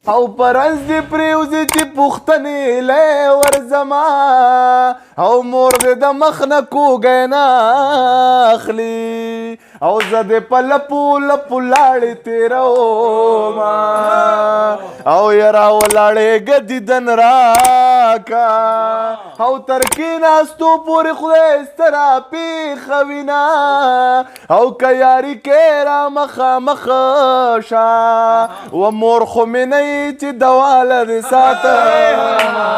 او پرنس دی پریوزی چې پوښتنې لی ورځما او مور دې د مخ نه کوږی نه اخلي او زه دې په لپو لپو لاړې تېروما او یاره ولاړېږه دیدن راکه او تر کېناستو پورې خدای ستره پېښه وینه او که یاري کې را مخامخ شه و مور خو مې نه چې دواله دې ساتمه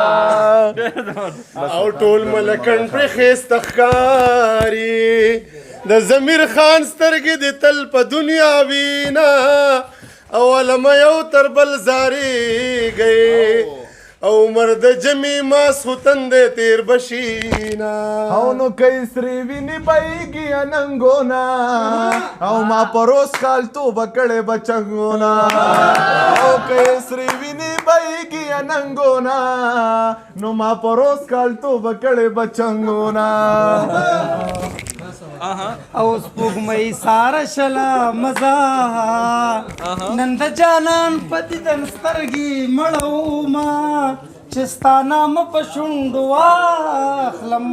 او ټول ملکن پرې ښایسته ښکاري د ضمیر خان سترګې دې تل په دنیا وینا اولمه یو تر بل زارېږئ او مرد جمی ماس خو تندې تېر بشینا او نو که یې سرې وینې بهیږي اننګونه او ما پروس کال توبه کړې بچنګونه او که یې سرې وینې بهیږي اننګونه نو ما پروس کال توبه کړې بچنګونه او سپوږمۍ ساره شله مزه نن د جانان په دیدن سترګې مړوما چې ستا نامه په شونډو واخلم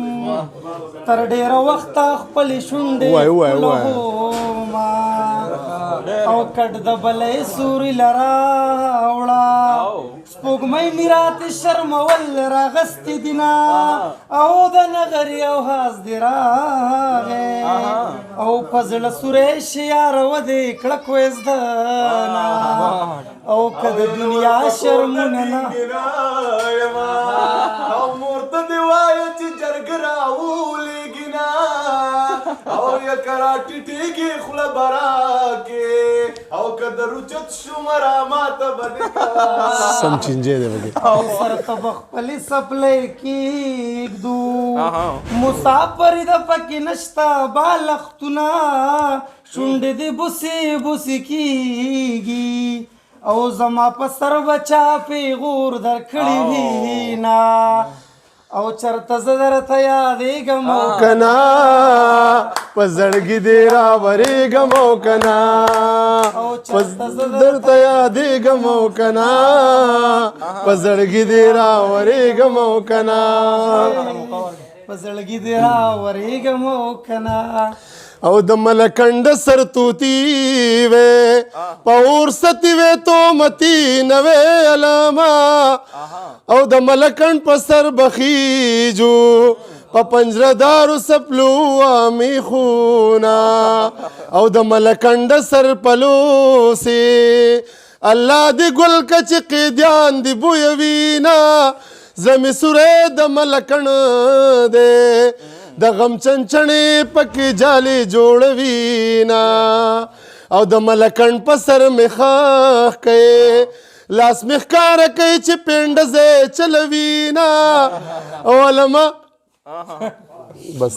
تر ډېره وخته خپلې شونډې ښکلوما او کټ د بلۍ سوري له راوړه سپوږمۍ مې راته شرمول راغستې دینه او د نغري او حاز دې راغی او په زړه سوری شي یاره ودې کړه کویزدنه او که د دنیا شرمونه نه او مور ته دې وایه چې جرګه راولېږي نه او یا کرا ټیټېږي خوله به راکې او که د رچت شومه را ماته به دې سم چینجې دی پکې او سر ته به خپلې څپلۍ کېږدو مسافر د پکې نشته بالښتونه شونډې دې بوسې بوسې کېږي او زما په سر بچا پیغور درکړې وینا او چرته زه درته یادېږم کنا په زړګي دې راورېږم او کنا درته یادېږم او کنا په زړګي دې راورېږم او کنا په زړګي دې راورېږم او کنا او د ملکنډ سرتوتی وې په ورستي وې تومتي نوې علامه او د ملکنډ په سر بخیجو په پنجردارو سپلو میخونه او د ملکنډ سر پلوسي الله دې ګل کچ قیدیان دې بویوینا زمي سورې د ملکنډ دې د غم چنچنې پکې جالې جوړوینا او د ملکنډ په سر مې خاخ کوي لاس مې ښکاره کوي چې پنډزې چلوینا او علما بس